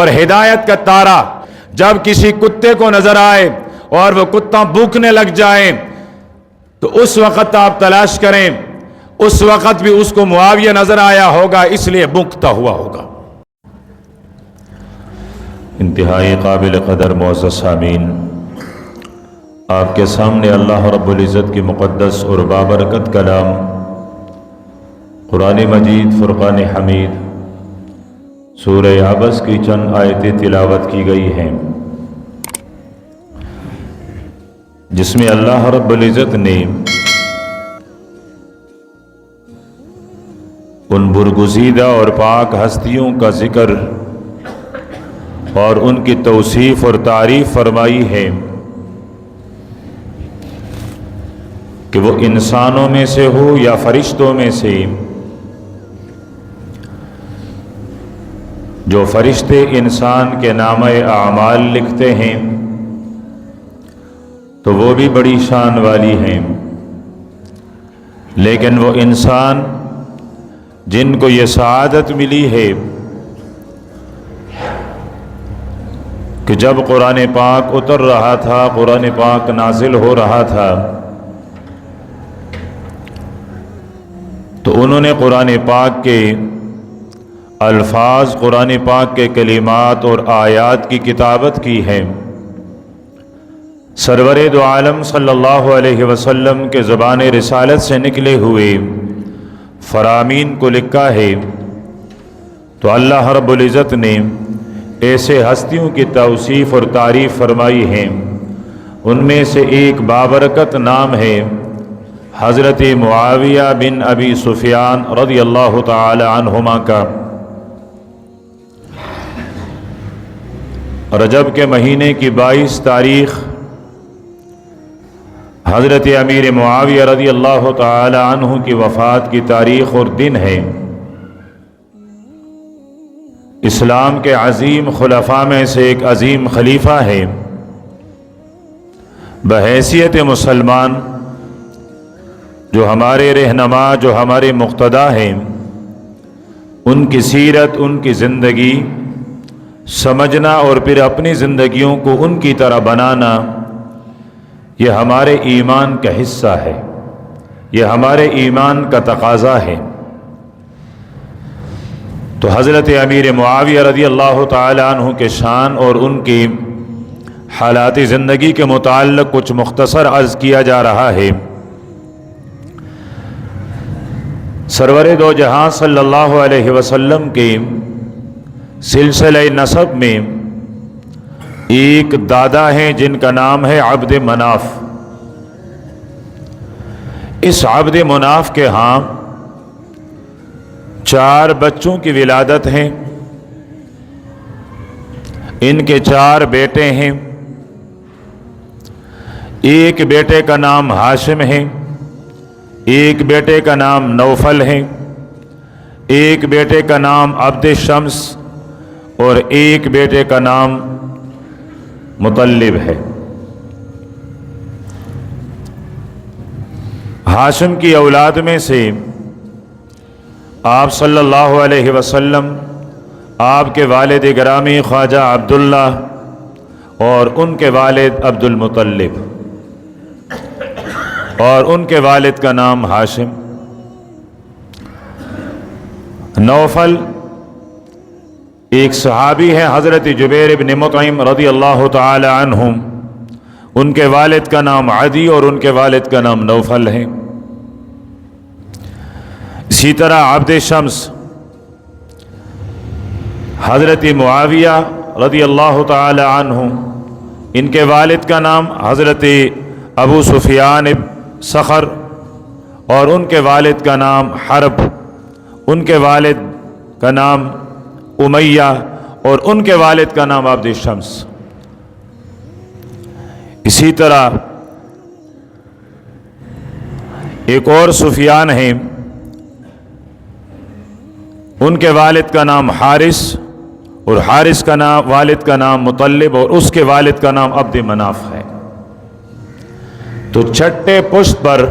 اور ہدایت کا تارا جب کسی کتے کو نظر آئے اور وہ کتا بھوکنے لگ جائے تو اس وقت آپ تلاش کریں، اس وقت بھی اس کو معاویہ نظر آیا ہوگا، اس لیے بھوکتا ہوا ہوگا۔ انتہائی قابل قدر معزز سامعین، آپ کے سامنے اللہ رب العزت کی مقدس اور بابرکت کلام قرآن مجید فرقان حمید سورہ عبس کی چند آیتیں تلاوت کی گئی ہیں، جس میں اللہ رب العزت نے ان برگزیدہ اور پاک ہستیوں کا ذکر اور ان کی توصیف اور تعریف فرمائی ہے کہ وہ انسانوں میں سے ہو یا فرشتوں میں سے، جو فرشتے انسان کے نامہ اعمال لکھتے ہیں تو وہ بھی بڑی شان والی ہیں، لیکن وہ انسان جن کو یہ سعادت ملی ہے کہ جب قرآن پاک اتر رہا تھا، قرآن پاک نازل ہو رہا تھا، تو انہوں نے قرآن پاک کے الفاظ، قرآن پاک کے کلمات اور آیات کی کتابت کی ہے۔ سرور دو عالم صلی اللہ علیہ وسلم کے زبان رسالت سے نکلے ہوئے فرامین کو لکھا ہے، تو اللہ رب العزت نے ایسے ہستیوں کی توصیف اور تعریف فرمائی ہے۔ ان میں سے ایک بابرکت نام ہے حضرت معاویہ بن ابی سفیان رضی اللہ تعالی عنہما کا۔ رجب کے مہینے کی 22 تاریخ حضرت امیر معاویہ رضی اللہ تعالی عنہ کی وفات کی تاریخ اور دن ہے۔ اسلام کے عظیم خلفاء میں سے ایک عظیم خلیفہ ہے۔ بحیثیت مسلمان جو ہمارے رہنما، جو ہمارے مقتدی ہیں، ان کی سیرت، ان کی زندگی سمجھنا اور پھر اپنی زندگیوں کو ان کی طرح بنانا، یہ ہمارے ایمان کا حصہ ہے، یہ ہمارے ایمان کا تقاضا ہے۔ تو حضرت امیر معاویہ رضی اللہ تعالی عنہ کے شان اور ان کی حالات زندگی کے متعلق کچھ مختصر عرض کیا جا رہا ہے۔ سرور دو جہاں صلی اللہ علیہ وسلم کے سلسلہ نسب میں ایک دادا ہیں جن کا نام ہے عبد مناف۔ اس عبد مناف کے ہاں 4 بچوں کی ولادت ہیں۔ ان کے 4 بیٹے ہیں۔ ایک بیٹے کا نام ہاشم ہے، ایک بیٹے کا نام نوفل ہے، ایک بیٹے کا نام عبد شمس اور ایک بیٹے کا نام مطلب ہے۔ ہاشم کی اولاد میں سے آپ صلی اللہ علیہ وسلم، آپ کے والد گرامی خواجہ عبداللہ اور ان کے والد عبد المطلب اور ان کے والد کا نام ہاشم۔ نوفل ایک صحابی ہے حضرت جبیر بن مطعم رضی اللہ تعالی عنہم، ان کے والد کا نام عدی اور ان کے والد کا نام نوفل ہے۔ اسی طرح عبد شمس حضرت معاویہ رضی اللہ تعالی عنہ، ان کے والد کا نام حضرت ابو سفیان صخر اور ان کے والد کا نام حرب، ان کے والد کا نام امیہ اور ان کے والد کا نام عبد شمس۔ اسی طرح ایک اور سفیان ہیں، ان کے والد کا نام حارث اور حارث کا نام والد کا نام مطلب اور اس کے والد کا نام عبد مناف ہے۔ تو چھٹے پشت پر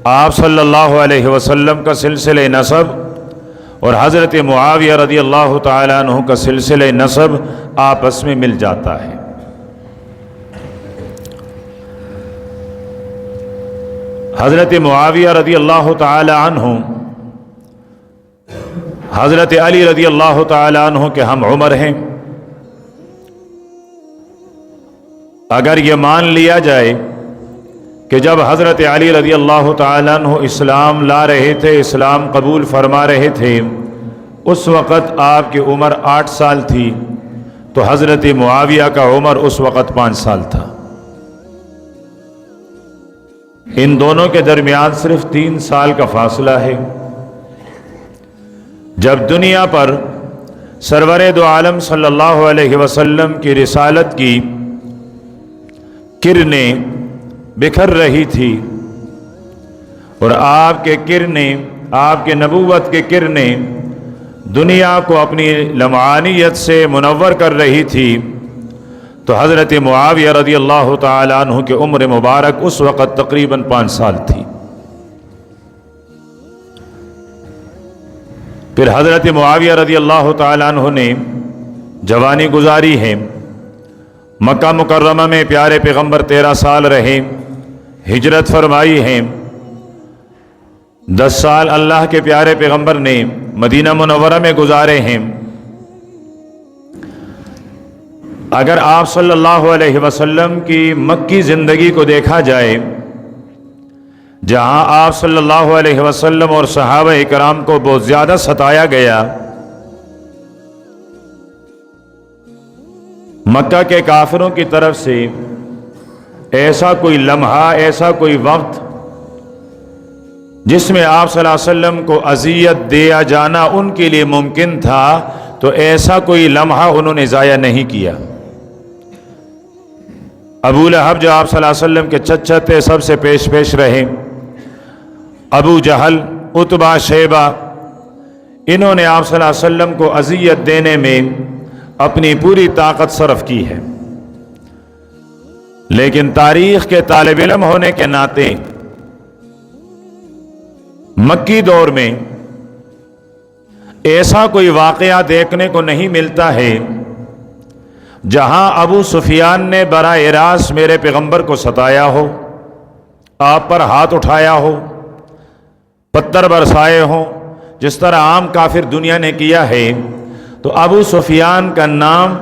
آپ صلی اللہ علیہ وسلم کا سلسلہ نسب اور حضرت معاویہ رضی اللہ تعالیٰ عنہ کا سلسلہ نسب آپس میں مل جاتا ہے۔ حضرت معاویہ رضی اللہ تعالیٰ عنہ حضرت علی رضی اللہ تعالیٰ عنہ کے ہم عمر ہیں۔ اگر یہ مان لیا جائے کہ جب حضرت علی رضی اللہ تعالیٰ عنہ اسلام لا رہے تھے، اسلام قبول فرما رہے تھے، اس وقت آپ کی عمر 8 سال تھی، تو حضرت معاویہ کا عمر اس وقت 5 سال تھا۔ ان دونوں کے درمیان صرف 3 سال کا فاصلہ ہے۔ جب دنیا پر سرور دو عالم صلی اللہ علیہ وسلم کی رسالت کی کرنیں بکھر رہی تھی اور آپ کے کرنیں، آپ کے نبوت کے کرنیں دنیا کو اپنی لمعانیت سے منور کر رہی تھی، تو حضرت معاویہ رضی اللہ تعالیٰ عنہ کی عمر مبارک اس وقت تقریباً 5 سال تھی۔ پھر حضرت معاویہ رضی اللہ تعالیٰ عنہ نے جوانی گزاری ہے، مکہ مکرمہ میں پیارے پیغمبر 13 سال رہے، ہجرت فرمائی ہے، 10 سال اللہ کے پیارے پیغمبر نے مدینہ منورہ میں گزارے ہیں۔ اگر آپ صلی اللہ علیہ وسلم کی مکی زندگی کو دیکھا جائے، جہاں آپ صلی اللہ علیہ وسلم اور صحابہ کرام کو بہت زیادہ ستایا گیا، مکہ کے کافروں کی طرف سے ایسا کوئی لمحہ، ایسا کوئی وقت جس میں آپ صلی اللہ علیہ وسلم کو اذیت دیا جانا ان کے لیے ممکن تھا، تو ایسا کوئی لمحہ انہوں نے ضائع نہیں کیا۔ ابو لہب جو آپ صلی اللہ علیہ وسلم کے چچا تھے، سب سے پیش رہے، ابو جہل، عتبہ، شیبہ، انہوں نے آپ صلی اللہ علیہ وسلم کو اذیت دینے میں اپنی پوری طاقت صرف کی ہے، لیکن تاریخ کے طالب علم ہونے کے ناطے مکی دور میں ایسا کوئی واقعہ دیکھنے کو نہیں ملتا ہے جہاں ابو سفیان نے براہ راست میرے پیغمبر کو ستایا ہو، آپ پر ہاتھ اٹھایا ہو، پتھر برسائے ہوں، جس طرح عام کافر دنیا نے کیا ہے، تو ابو سفیان کا نام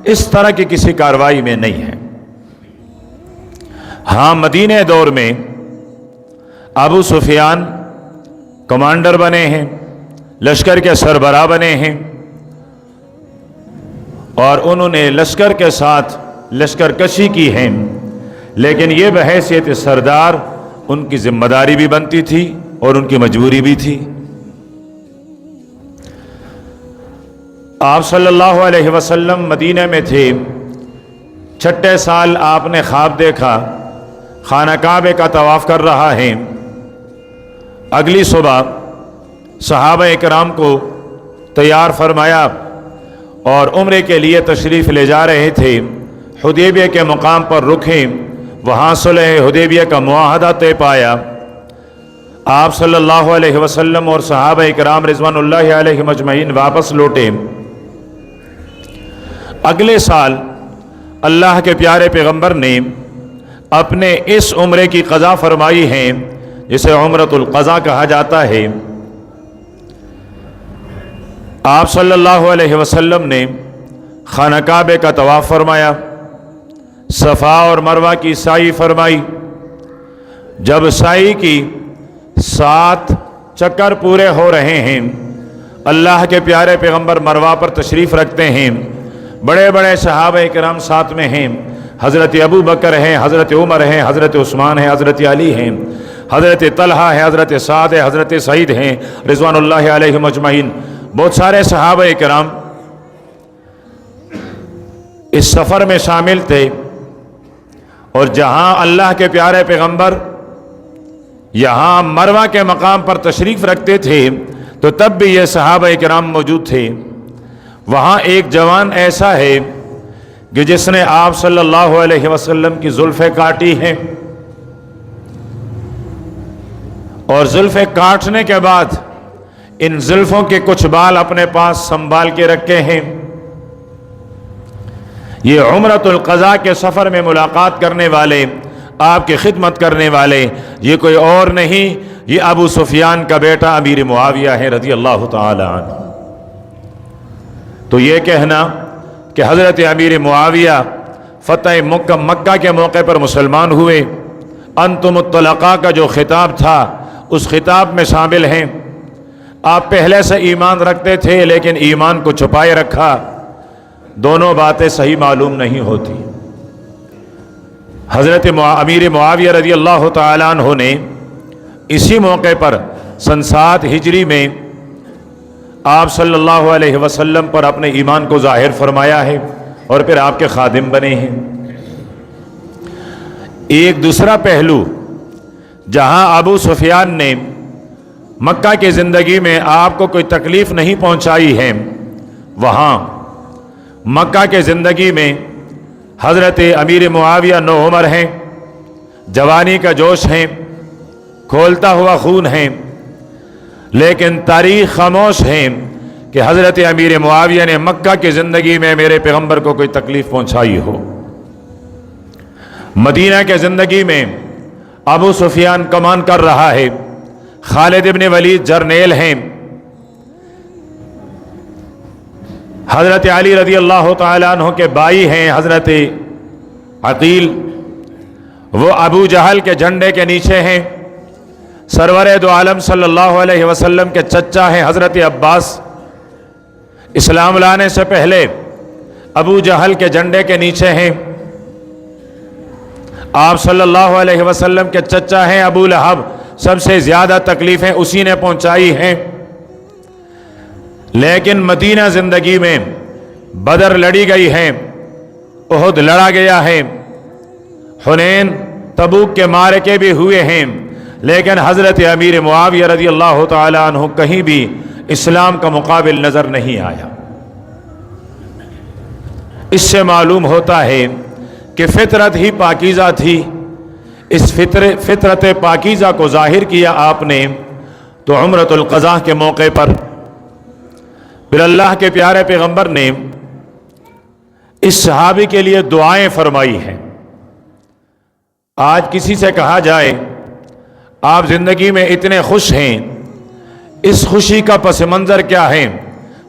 اس طرح کی کسی کارروائی میں نہیں ہے۔ ہاں، مدینہ دور میں ابو سفیان کمانڈر بنے ہیں، لشکر کے سربراہ بنے ہیں، اور انہوں نے لشکر کے ساتھ لشکر کشی کی ہے، لیکن یہ بحیثیت سردار ان کی ذمہ داری بھی بنتی تھی اور ان کی مجبوری بھی تھی۔ آپ صلی اللہ علیہ وسلم مدینہ میں تھے، 6 سال آپ نے خواب دیکھا، خانہ کعبہ کا طواف کر رہا ہے۔ اگلی صبح صحابہ اکرام کو تیار فرمایا اور عمرے کے لیے تشریف لے جا رہے تھے، حدیبیہ کے مقام پر رکے، وہاں صلح حدیبیہ کا معاہدہ طے پایا۔ آپ صلی اللہ علیہ وسلم اور صحابہ اکرام رضوان اللہ علیہم اجمعین واپس لوٹے۔ اگلے سال اللہ کے پیارے پیغمبر نے اپنے اس عمرے کی قضا فرمائی ہے، جسے عمرۃ القضا کہا جاتا ہے۔ آپ صلی اللہ علیہ وسلم نے خانہ کعبہ کا طواف فرمایا، صفا اور مروہ کی سعی فرمائی۔ جب سعی کی 7 چکر پورے ہو رہے ہیں، اللہ کے پیارے پیغمبر مروہ پر تشریف رکھتے ہیں، بڑے بڑے صحابہ کرام ساتھ میں ہیں، حضرت ابو بکر ہیں، حضرت عمر ہیں، حضرت عثمان ہیں، حضرت علی ہیں، حضرت طلحہ ہے، حضرت سعد ہے، حضرت سعید ہیں رضوان اللہ علیہم اجمعین، بہت سارے صحابہ کرام اس سفر میں شامل تھے۔ اور جہاں اللہ کے پیارے پیغمبر یہاں مروہ کے مقام پر تشریف رکھتے تھے، تو تب بھی یہ صحابہ کرام موجود تھے۔ وہاں ایک جوان ایسا ہے کہ جس نے آپ صلی اللہ علیہ وسلم کی زلفیں کاٹی ہیں، اور زلفیں کاٹنے کے بعد ان زلفوں کے کچھ بال اپنے پاس سنبھال کے رکھے ہیں. یہ عمرۃ القضاء کے سفر میں ملاقات کرنے والے، آپ کی خدمت کرنے والے، یہ کوئی اور نہیں، یہ ابو سفیان کا بیٹا امیر معاویہ ہے رضی اللہ تعالی عنہ. تو یہ کہنا کہ حضرت امیر معاویہ فتح مکہ کے موقع پر مسلمان ہوئے، انتم الطلقاء کا جو خطاب تھا اس خطاب میں شامل ہیں. آپ پہلے سے ایمان رکھتے تھے لیکن ایمان کو چھپائے رکھا، دونوں باتیں صحیح معلوم نہیں ہوتی. حضرت امیر معاویہ رضی اللہ تعالیٰ عنہ نے اسی موقع پر سن 7 ہجری میں آپ صلی اللہ علیہ وسلم پر اپنے ایمان کو ظاہر فرمایا ہے اور پھر آپ کے خادم بنے ہیں. ایک دوسرا پہلو، جہاں ابو سفیان نے مکہ کی زندگی میں آپ کو کوئی تکلیف نہیں پہنچائی ہے، وہاں مکہ کے زندگی میں حضرت امیر معاویہ نوعمر ہیں، جوانی کا جوش ہیں، کھولتا ہوا خون ہیں، لیکن تاریخ خاموش ہے کہ حضرت امیر معاویہ نے مکہ کی زندگی میں میرے پیغمبر کو کوئی تکلیف پہنچائی ہو. مدینہ کے زندگی میں ابو سفیان کمان کر رہا ہے، خالد ابن ولید جرنیل ہیں، حضرت علی رضی اللہ تعالیٰ عنہ کے بھائی ہیں حضرت عقیل، وہ ابو جہل کے جھنڈے کے نیچے ہیں. سرور دو عالم صلی اللہ علیہ وسلم کے چچا ہیں حضرت عباس، اسلام لانے سے پہلے ابو جہل کے جھنڈے کے نیچے ہیں. آپ صلی اللہ علیہ وسلم کے چچا ہیں ابو لہب، سب سے زیادہ تکلیفیں اسی نے پہنچائی ہیں. لیکن مدینہ زندگی میں بدر لڑی گئی ہے، احد لڑا گیا ہے، حنین تبوک کے معرکے بھی ہوئے ہیں، لیکن حضرت امیر معاویہ رضی اللہ تعالی عنہ کہیں بھی اسلام کا مقابل نظر نہیں آیا. اس سے معلوم ہوتا ہے کہ فطرت ہی پاکیزہ تھی. اس فطرت پاکیزہ کو ظاہر کیا آپ نے تو عمرۃ القضاء کے موقع پر. پھر اللہ کے پیارے پیغمبر نے اس صحابی کے لیے دعائیں فرمائی ہیں. آج کسی سے کہا جائے آپ زندگی میں اتنے خوش ہیں، اس خوشی کا پس منظر کیا ہے،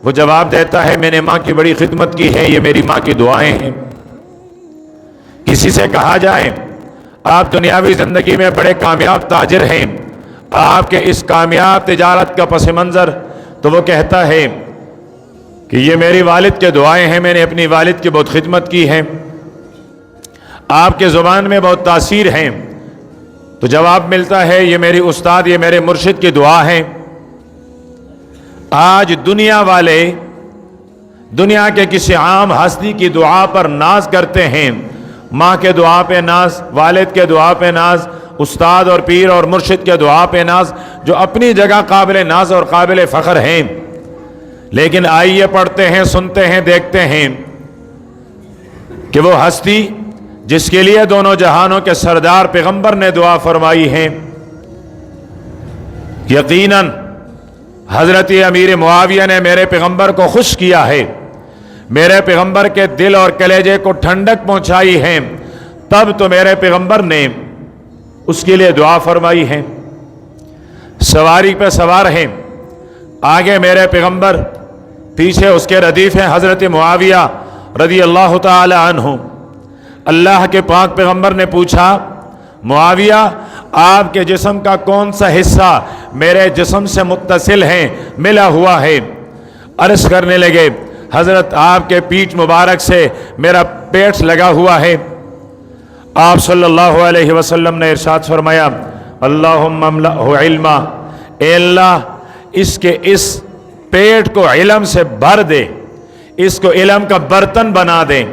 وہ جواب دیتا ہے میں نے ماں کی بڑی خدمت کی ہے، یہ میری ماں کی دعائیں ہیں. کسی سے کہا جائے آپ دنیاوی زندگی میں بڑے کامیاب تاجر ہیں، آپ کے اس کامیاب تجارت کا پس منظر، تو وہ کہتا ہے کہ یہ میری والد کے دعائیں ہیں، میں نے اپنی والد کی بہت خدمت کی ہے. آپ کے زبان میں بہت تاثیر ہیں، تو جواب ملتا ہے یہ میری استاد، یہ میرے مرشد کی دعا ہے. آج دنیا والے دنیا کے کسی عام ہستی کی دعا پر ناز کرتے ہیں، ماں کے دعا پہ ناز، والد کے دعا پہ ناز، استاد اور پیر اور مرشد کے دعا پہ ناز، جو اپنی جگہ قابل ناز اور قابل فخر ہیں. لیکن آئیے پڑھتے ہیں، سنتے ہیں، دیکھتے ہیں کہ وہ ہستی جس کے لیے دونوں جہانوں کے سردار پیغمبر نے دعا فرمائی ہے، یقیناً حضرت امیر معاویہ نے میرے پیغمبر کو خوش کیا ہے، میرے پیغمبر کے دل اور کلیجے کو ٹھنڈک پہنچائی ہے، تب تو میرے پیغمبر نے اس کے لیے دعا فرمائی ہے. سواری پہ سوار ہیں، آگے میرے پیغمبر، پیچھے اس کے ردیف ہیں حضرت معاویہ رضی اللہ تعالی عنہ. اللہ کے پاک پیغمبر نے پوچھا معاویہ آپ کے جسم کا کون سا حصہ میرے جسم سے متصل ہے، ملا ہوا ہے؟ عرض کرنے لگے حضرت آپ کے پیٹھ مبارک سے میرا پیٹ لگا ہوا ہے. آپ صلی اللہ علیہ وسلم نے ارشاد فرمایا اللہم املأہ علما، اے اللہ اس کے اس پیٹ کو علم سے بھر دے، اس کو علم کا برتن بنا دے.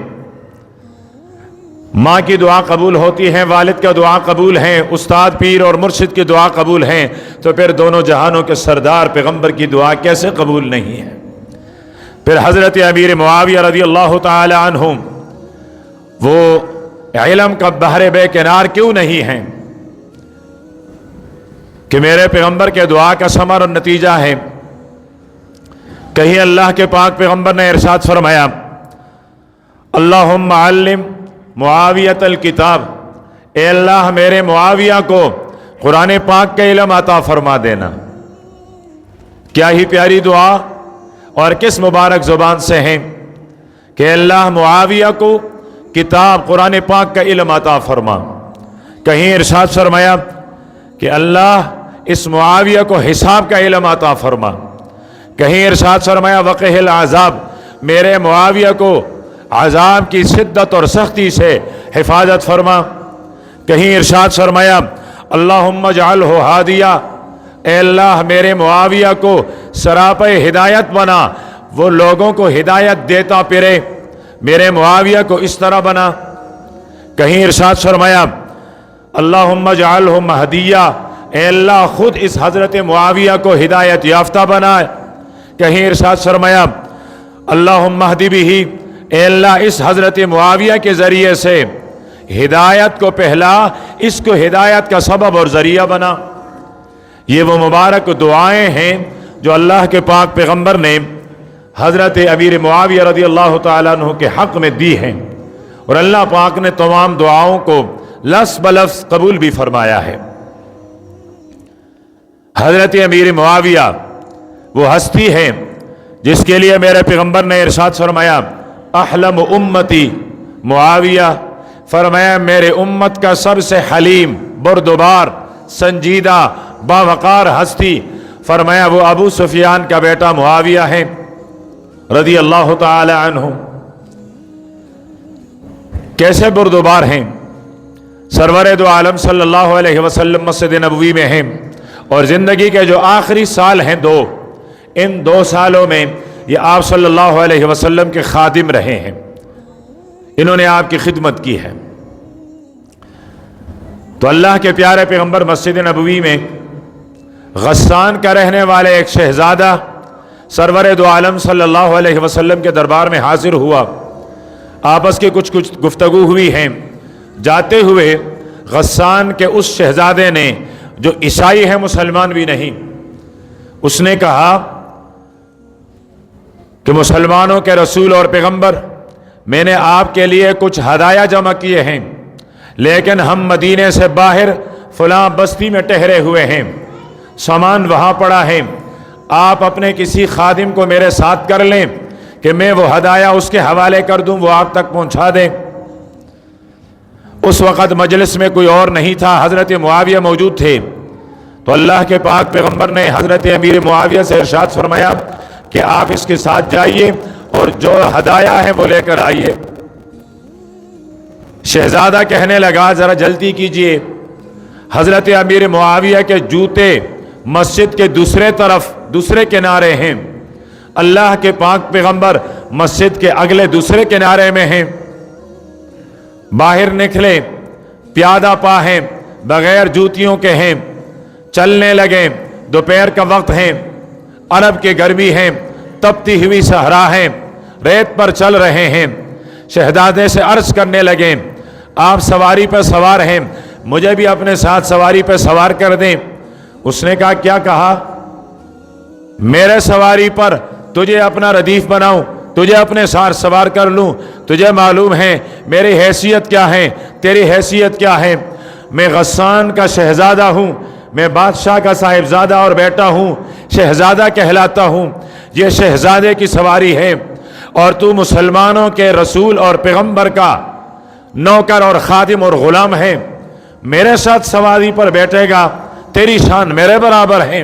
ماں کی دعا قبول ہوتی ہے، والد کا دعا قبول ہے، استاد پیر اور مرشد کی دعا قبول ہیں، تو پھر دونوں جہانوں کے سردار پیغمبر کی دعا کیسے قبول نہیں ہے؟ پھر حضرت امیر معاویہ رضی اللہ تعالی عنہ وہ علم کا بحر بے کنار کیوں نہیں ہیں کہ میرے پیغمبر کے دعا کا ثمر اور نتیجہ ہے کہیں اللہ کے پاک پیغمبر نے ارشاد فرمایا اللہم علم معاویۃ الکتاب، اے اللہ میرے معاویہ کو قرآن پاک کا علم عطا فرما دینا۔ کیا ہی پیاری دعا اور کس مبارک زبان سے ہیں کہ اللہ معاویہ کو کتاب قرآن پاک کا علم عطا فرما۔ کہیں ارشاد فرمایا کہ اللہ اس معاویہ کو حساب کا علم عطا فرما۔ کہیں ارشاد فرمایا وقہ العذاب، میرے معاویہ کو عذاب کی شدت اور سختی سے حفاظت فرما۔ کہیں ارشاد فرمایا اللہم اجعلہ ہادیہ، اے اللہ میرے معاویہ کو سراپہ ہدایت بنا، وہ لوگوں کو ہدایت دیتا پھرے، میرے معاویہ کو اس طرح بنا۔ کہیں ارشاد فرمایا اللہم اجعلہ مہدیہ، اے اللہ خود اس حضرت معاویہ کو ہدایت یافتہ بنائے۔ کہیں ارشاد فرمایا اللہم اہد بہ، اے اللہ اس حضرت معاویہ کے ذریعے سے ہدایت کو پہلا، اس کو ہدایت کا سبب اور ذریعہ بنا۔ یہ وہ مبارک دعائیں ہیں جو اللہ کے پاک پیغمبر نے حضرت امیر معاویہ رضی اللہ تعالیٰ عنہ کے حق میں دی ہیں، اور اللہ پاک نے تمام دعاؤں کو لفظ بلفظ قبول بھی فرمایا ہے۔ حضرت امیر معاویہ وہ ہستی ہے جس کے لیے میرے پیغمبر نے ارشاد فرمایا احلم امتی معاویہ، فرمایا میرے امت کا سب سے حلیم، بردبار، سنجیدہ، باوقار ہستی، فرمایا وہ ابو سفیان کا بیٹا معاویہ ہے رضی اللہ تعالی عنہ۔ کیسے بردبار ہیں؟ سرور دو عالم صلی اللہ علیہ وسلم مسجد نبوی میں ہیں، اور زندگی کے جو آخری سال ہیں ان 2 سالوں میں یہ آپ صلی اللہ علیہ وسلم کے خادم رہے ہیں، انہوں نے آپ کی خدمت کی ہے۔ تو اللہ کے پیارے پیغمبر مسجد نبوی میں غسان کا رہنے والے ایک شہزادہ سرور دو عالم صلی اللہ علیہ وسلم کے دربار میں حاضر ہوا، آپس کی کچھ گفتگو ہوئی ہیں۔ جاتے ہوئے غسان کے اس شہزادے نے جو عیسائی ہے، مسلمان بھی نہیں، اس نے کہا کہ مسلمانوں کے رسول اور پیغمبر، میں نے آپ کے لیے کچھ ہدایہ جمع کیے ہیں، لیکن ہم مدینے سے باہر فلاں بستی میں ٹھہرے ہوئے ہیں، سامان وہاں پڑا ہے، آپ اپنے کسی خادم کو میرے ساتھ کر لیں کہ میں وہ ہدایہ اس کے حوالے کر دوں، وہ آپ تک پہنچا دیں۔ اس وقت مجلس میں کوئی اور نہیں تھا، حضرت معاویہ موجود تھے۔ تو اللہ کے پاک پیغمبر نے حضرت امیر معاویہ سے ارشاد فرمایا کہ آپ اس کے ساتھ جائیے اور جو ہدایہ ہے وہ لے کر آئیے۔ شہزادہ کہنے لگا ذرا جلدی کیجئے، حضرت امیر معاویہ کے جوتے مسجد کے دوسرے کنارے ہیں، اللہ کے پاک پیغمبر مسجد کے اگلے دوسرے کنارے میں ہیں۔ باہر نکلے، پیادہ پا ہیں، بغیر جوتیوں کے ہیں، چلنے لگے، دوپہر کا وقت ہے، عرب کی گرمی ہے، تپتی ہوئی صحرا ہے، ریت پر چل رہے ہیں۔ شہزادے سے عرض کرنے لگے آپ سواری پر سوار ہیں، مجھے بھی اپنے ساتھ سواری پر سوار کر دیں۔ اس نے کہا کیا کہا؟ میرے سواری پر تجھے اپنا ردیف بناؤں، تجھے اپنے ساتھ سوار کر لوں؟ تجھے معلوم ہے میری حیثیت کیا ہے، تیری حیثیت کیا ہے؟ میں غسان کا شہزادہ ہوں، میں بادشاہ کا صاحبزادہ اور بیٹا ہوں، شہزادہ کہلاتا ہوں، یہ شہزادے کی سواری ہے، اور تو مسلمانوں کے رسول اور پیغمبر کا نوکر اور خادم اور غلام ہے، میرے ساتھ سواری پر بیٹھے گا، تیری شان میرے برابر ہے،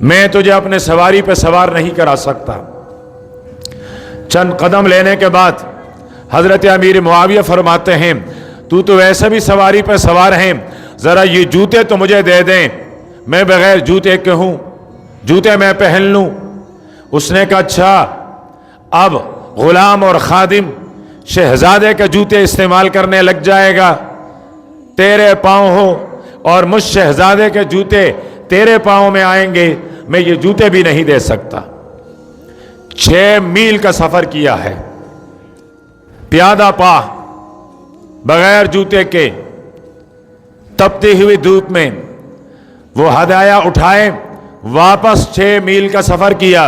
میں تجھے اپنے سواری پہ سوار نہیں کرا سکتا۔ چند قدم لینے کے بعد حضرت امیر معاویہ فرماتے ہیں تو ویسے بھی سواری پہ سوار ہیں، ذرا یہ جوتے تو مجھے دے دیں، میں بغیر جوتے کے ہوں، جوتے میں پہن لوں۔ اس نے کہا اچھا، اب غلام اور خادم شہزادے کے جوتے استعمال کرنے لگ جائے گا، تیرے پاؤں ہو اور مجھ شہزادے کے جوتے تیرے پاؤں میں آئیں گے، میں یہ جوتے بھی نہیں دے سکتا۔ 6 میل کا سفر کیا ہے، پیادہ پا، بغیر جوتے کے، تپتی ہوئی دھوپ میں، وہ ہدایہ اٹھائے، واپس 6 میل کا سفر کیا،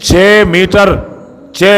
6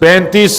35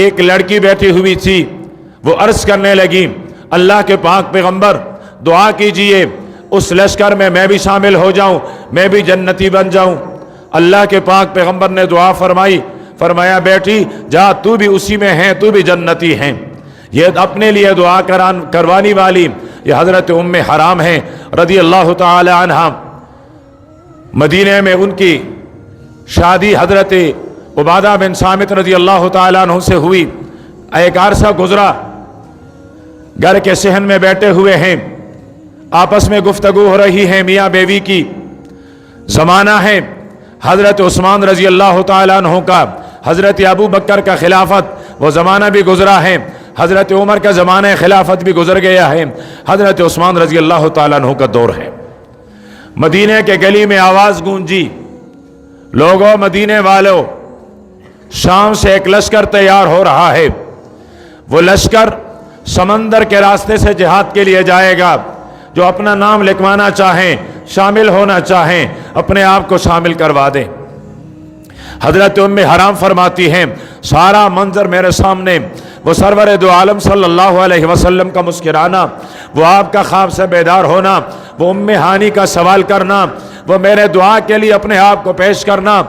ایک لڑکی بیٹھی ہوئی تھی، وہ عرض کرنے لگی اللہ کے پاک پیغمبر دعا کیجئے اس لشکر میں میں بھی شامل ہو جاؤں، میں بھی جنتی بن جاؤں۔ اللہ کے پاک پیغمبر نے دعا فرمائی، فرمایا بیٹی جا، تو بھی اسی میں ہے، تو بھی جنتی ہیں۔ یہ اپنے لیے دعا کروانی والی یہ حضرت ام حرام ہیں رضی اللہ تعالی عنہ۔ مدینہ میں ان کی شادی حضرت عبادہ بن صامت رضی اللہ تعالی عنہ سے ہوئی۔ ایک عرصہ گزرا، گھر کے صحن میں بیٹھے ہوئے ہیں، آپس میں گفتگو ہو رہی ہے میاں بیوی کی۔ زمانہ ہے حضرت عثمان رضی اللہ تعالیٰ عنہ کا، حضرت ابو بکر کا خلافت وہ زمانہ بھی گزرا ہے، حضرت عمر کا زمانہ خلافت بھی گزر گیا ہے، حضرت عثمان رضی اللہ تعالیٰ عنہ کا دور ہے۔ مدینہ کے گلی میں آواز گونجی، لوگوں مدینے والوں، شام سے ایک لشکر تیار ہو رہا ہے۔ وہ لشکر سمندر کے راستے سے جہاد کے لیے جائے گا۔ جو اپنا نام لکھوانا چاہیں، شامل ہونا چاہیں، اپنے آپ کو شامل کروا دیں۔ حضرت ام حرام فرماتی ہیں سارا منظر میرے سامنے، وہ سرور دو عالم صلی اللہ علیہ وسلم کا مسکرانا، وہ آپ کا خواب سے بیدار ہونا، وہ ام ہانی کا سوال کرنا، وہ میرے دعا کے لیے اپنے آپ کو پیش کرنا،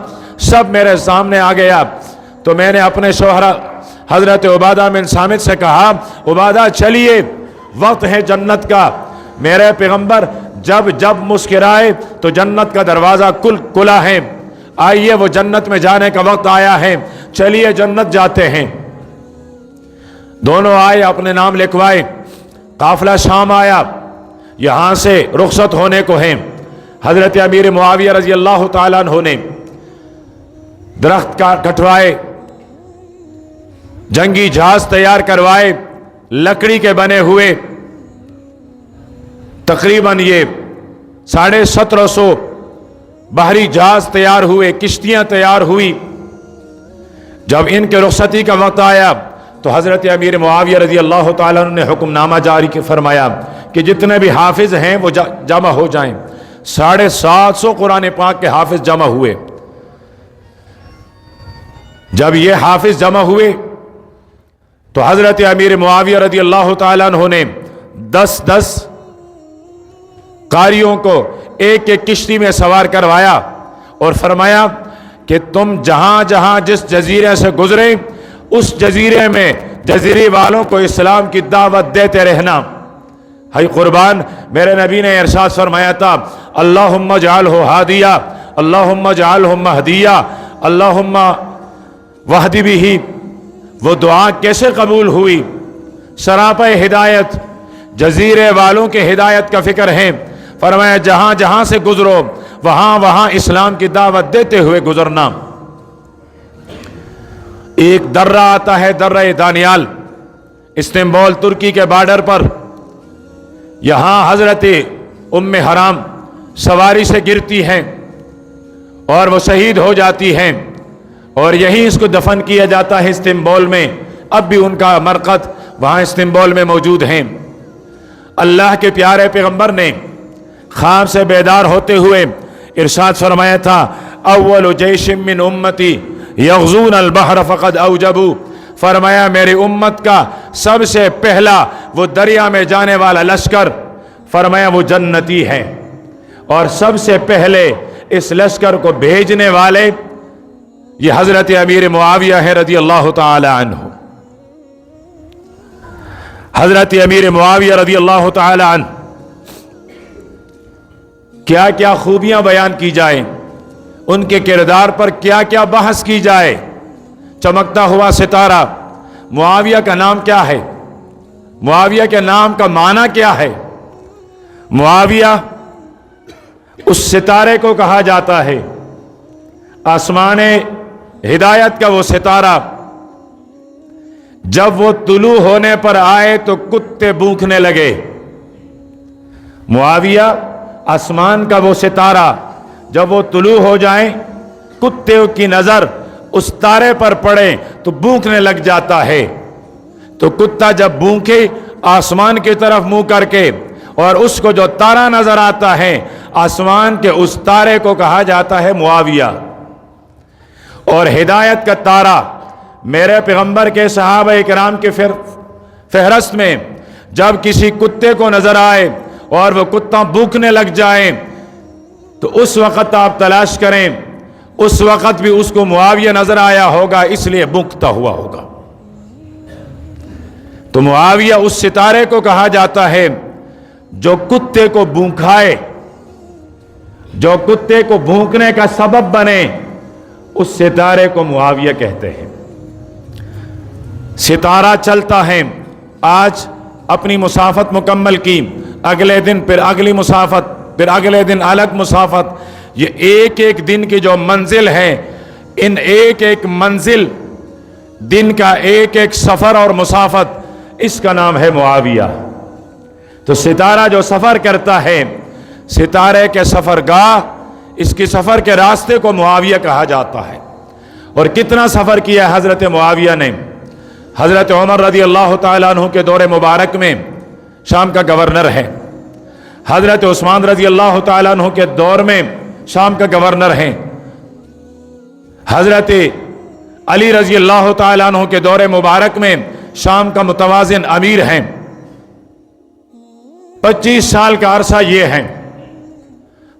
سب میرے سامنے آ گیا۔ تو میں نے اپنے شوہر حضرت عبادہ بن صامت سے کہا عبادہ چلیے، وقت ہے جنت کا۔ میرے پیغمبر جب مسکرائے تو جنت کا دروازہ کھلا ہے، آئیے وہ جنت میں جانے کا وقت آیا ہے، چلیے جنت جاتے ہیں۔ دونوں آئے، اپنے نام لکھوائے، قافلہ شام آیا، یہاں سے رخصت ہونے کو ہیں۔ حضرت امیر معاویہ رضی اللہ تعالیٰ عنہ نے درخت کٹوائے، جنگی جہاز تیار کروائے، لکڑی کے بنے ہوئے، تقریباً یہ 1750 بحری جہاز تیار ہوئے، کشتیاں تیار ہوئی۔ جب ان کے رخصتی کا وقت آیا تو حضرت امیر معاویہ رضی اللہ تعالیٰ عنہ نے حکم نامہ جاری فرمایا کہ جتنے بھی حافظ ہیں وہ جمع ہو جائیں۔ 750 قرآن پاک کے حافظ جمع ہوئے۔ جب یہ حافظ جمع ہوئے تو حضرت امیر معاویہ رضی اللہ تعالیٰ عنہ نے 10 قاریوں کو ایک ایک کشتی میں سوار کروایا اور فرمایا کہ تم جہاں جہاں جس جزیرے سے گزرے اس جزیرے میں جزیرے والوں کو اسلام کی دعوت دیتے رہنا۔ ہے قربان، میرے نبی نے ارشاد فرمایا تھا اللہم اجعلہ ہادیہ، اللہم اجعلہ مہدیہ، اللہم وہدی بھی۔ وہ دعا کیسے قبول ہوئی؟ سراپا ہدایت، جزیرے والوں کے ہدایت کا فکر ہے۔ فرمایا جہاں جہاں سے گزرو وہاں وہاں اسلام کی دعوت دیتے ہوئے گزرنا۔ ایک درہ آتا ہے، درہ دانیال، استنبول ترکی کے بارڈر پر۔ یہاں حضرت ام حرام سواری سے گرتی ہیں اور وہ شہید ہو جاتی ہیں، اور یہی اس کو دفن کیا جاتا ہے استنبول میں۔ اب بھی ان کا مرقد وہاں استنبول میں موجود ہیں۔ اللہ کے پیارے پیغمبر نے خواب سے بیدار ہوتے ہوئے ارشاد فرمایا تھا اول جیش من امتی یغزون البحر فقد اوجبوا۔ فرمایا میری امت کا سب سے پہلا وہ دریا میں جانے والا لشکر، فرمایا وہ جنتی ہے، اور سب سے پہلے اس لشکر کو بھیجنے والے یہ حضرت امیر معاویہ ہے رضی اللہ تعالی عنہ۔ حضرت امیر معاویہ رضی اللہ تعالی عنہ کیا کیا خوبیاں بیان کی جائیں، ان کے کردار پر کیا کیا بحث کی جائے۔ چمکتا ہوا ستارہ، معاویہ کا نام کیا ہے؟ معاویہ کے نام کا معنی کیا ہے؟ معاویہ اس ستارے کو کہا جاتا ہے، آسمان ہدایت کا وہ ستارہ، جب وہ طلوع ہونے پر آئے تو کتے بھونکنے لگے۔ معاویہ آسمان کا وہ ستارہ، جب وہ طلوع ہو جائیں کتے کی نظر اس تارے پر پڑے تو بھونکنے لگ جاتا ہے۔ تو کتا جب بھونکے آسمان کی طرف منہ کر کے، اور اس کو جو تارا نظر آتا ہے آسمان کے اس تارے کو کہا جاتا ہے معاویہ۔ اور ہدایت کا تارا میرے پیغمبر کے صحابہ کرام کے فہرست میں جب کسی کتے کو نظر آئے اور وہ کتا بھوکنے لگ جائے تو اس وقت آپ تلاش کریں، اس وقت بھی اس کو معاویہ نظر آیا ہوگا، اس لیے بھوکتا ہوا ہوگا۔ تو معاویہ اس ستارے کو کہا جاتا ہے جو کتے کو بھونکائے، جو کتے کو بھونکنے کا سبب بنے، اس ستارے کو معاویہ کہتے ہیں۔ ستارہ چلتا ہے، آج اپنی مسافت مکمل کی، اگلے دن پھر اگلی مسافت، پھر اگلے دن الگ مسافت، یہ ایک ایک دن کی جو منزل ہے، ان ایک ایک منزل دن کا ایک ایک سفر اور مسافت، اس کا نام ہے معاویہ۔ تو ستارہ جو سفر کرتا ہے، ستارے کے سفر گاہ، اس کی سفر کے راستے کو معاویہ کہا جاتا ہے۔ اور کتنا سفر کیا حضرت معاویہ نے؟ حضرت عمر رضی اللہ تعالیٰ عنہ کے دور مبارک میں شام کا گورنر ہے، حضرت عثمان رضی اللہ تعالیٰ عنہ کے دور میں شام کا گورنر ہیں، حضرت علی رضی اللہ تعالیٰ عنہ کے دور مبارک میں شام کا متوازن امیر ہیں۔ 25 سال کا عرصہ یہ ہیں۔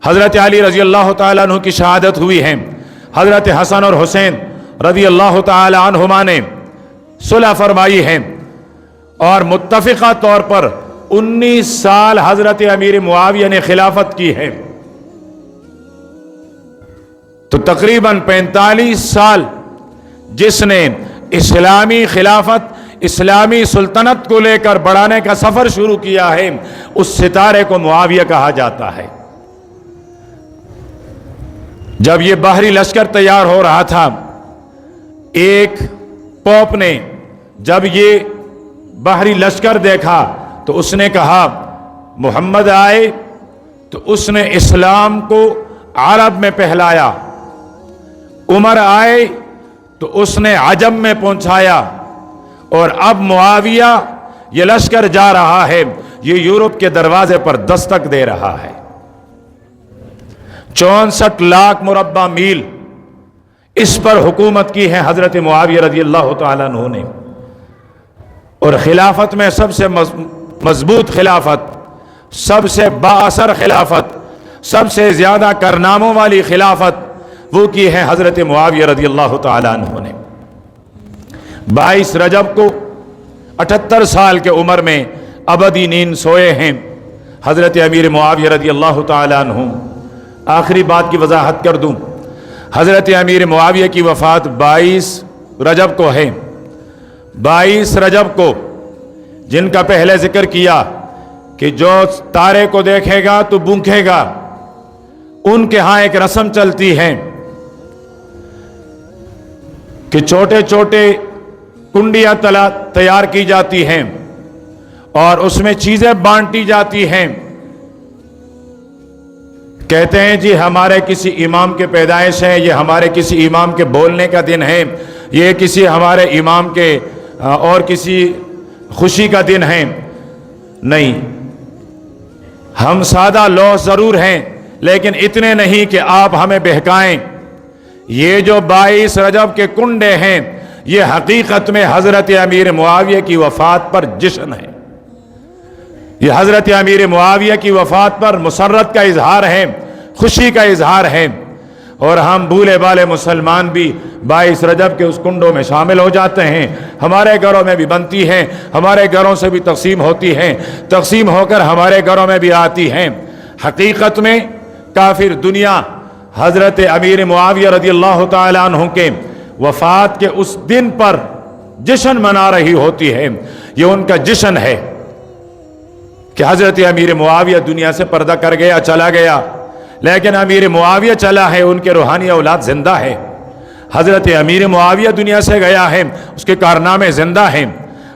حضرت علی رضی اللہ تعالیٰ عنہ کی شہادت ہوئی ہے، حضرت حسن اور حسین رضی اللہ تعالیٰ عنہما نے صلح فرمائی ہے، اور متفقہ طور پر 19 سال حضرت امیر معاویہ نے خلافت کی ہے۔ تو تقریباً 45 سال جس نے اسلامی خلافت، اسلامی سلطنت کو لے کر بڑھانے کا سفر شروع کیا ہے، اس ستارے کو معاویہ کہا جاتا ہے۔ جب یہ باہری لشکر تیار ہو رہا تھا، ایک پوپ نے جب یہ باہری لشکر دیکھا تو اس نے کہا محمد آئے، تو اس نے اسلام کو عرب میں پھیلایا، عمر آئے تو اس نے عجم میں پہنچایا، اور اب معاویہ یہ لشکر جا رہا ہے، یہ یورپ کے دروازے پر دستک دے رہا ہے۔ 64 لاکھ مربع میل اس پر حکومت کی ہے حضرت معاویہ رضی اللہ تعالیٰ عنہ نے، اور خلافت میں سب سے مضبوط خلافت، سب سے بااثر خلافت، سب سے زیادہ کارناموں والی خلافت وہ کی ہے حضرت معاویہ رضی اللہ تعالیٰ عنہ نے۔ 22 رجب کو 78 سال کے عمر میں ابدی نیند سوئے ہیں حضرت امیر معاویہ رضی اللہ تعالیٰ عنہ۔ آخری بات کی وضاحت کر دوں، حضرت امیر معاویہ کی وفات 22 رجب کو ہے۔ 22 رجب کو، جن کا پہلے ذکر کیا کہ جو تارے کو دیکھے گا تو بھونکے گا، ان کے ہاں ایک رسم چلتی ہے کہ چھوٹے چھوٹے کنڈیاں تیار کی جاتی ہیں اور اس میں چیزیں بانٹی جاتی ہیں۔ کہتے ہیں جی ہمارے کسی امام کے پیدائش ہے، یہ ہمارے کسی امام کے بولنے کا دن ہے، یہ کسی ہمارے امام کے اور کسی خوشی کا دن ہے۔ نہیں، ہم سادہ لوح ضرور ہیں، لیکن اتنے نہیں کہ آپ ہمیں بہکائیں۔ یہ جو 22 رجب کے کنڈے ہیں، یہ حقیقت میں حضرت امیر معاویہ کی وفات پر جشن ہے۔ یہ حضرت امیر معاویہ کی وفات پر مسرت کا اظہار ہے، خوشی کا اظہار ہے، اور ہم بھولے بالے مسلمان بھی 22 رجب کے اس کنڈوں میں شامل ہو جاتے ہیں۔ ہمارے گھروں میں بھی بنتی ہیں، ہمارے گھروں سے بھی تقسیم ہوتی ہیں، تقسیم ہو کر ہمارے گھروں میں بھی آتی ہیں۔ حقیقت میں کافر دنیا حضرت امیر معاویہ رضی اللہ تعالیٰ عنہ کے وفات کے اس دن پر جشن منا رہی ہوتی ہے۔ یہ ان کا جشن ہے کہ حضرت امیر معاویہ دنیا سے پردہ کر گیا، چلا گیا، لیکن امیر معاویہ چلا ہے، ان کے روحانی اولاد زندہ ہے۔ حضرت امیر معاویہ دنیا سے گیا ہے، اس کے کارنامے زندہ ہیں۔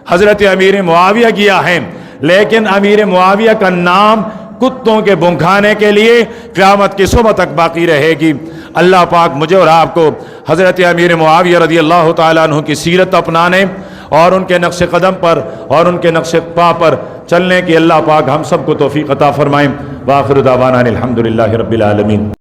حضرت امیر معاویہ گیا ہے، لیکن امیر معاویہ کا نام کتوں کے بھونکانے کے لیے قیامت کی صبح تک باقی رہے گی۔ اللہ پاک مجھے اور آپ کو حضرت امیر معاویہ رضی اللہ تعالیٰ عنہ کی سیرت اپنانے اور ان کے نقش قدم پر اور ان کے نقش پا پر چلنے کی اللہ پاک ہم سب کو توفیق عطا فرمائیں۔ وآخر دعوانا الحمدللہ رب العالمین۔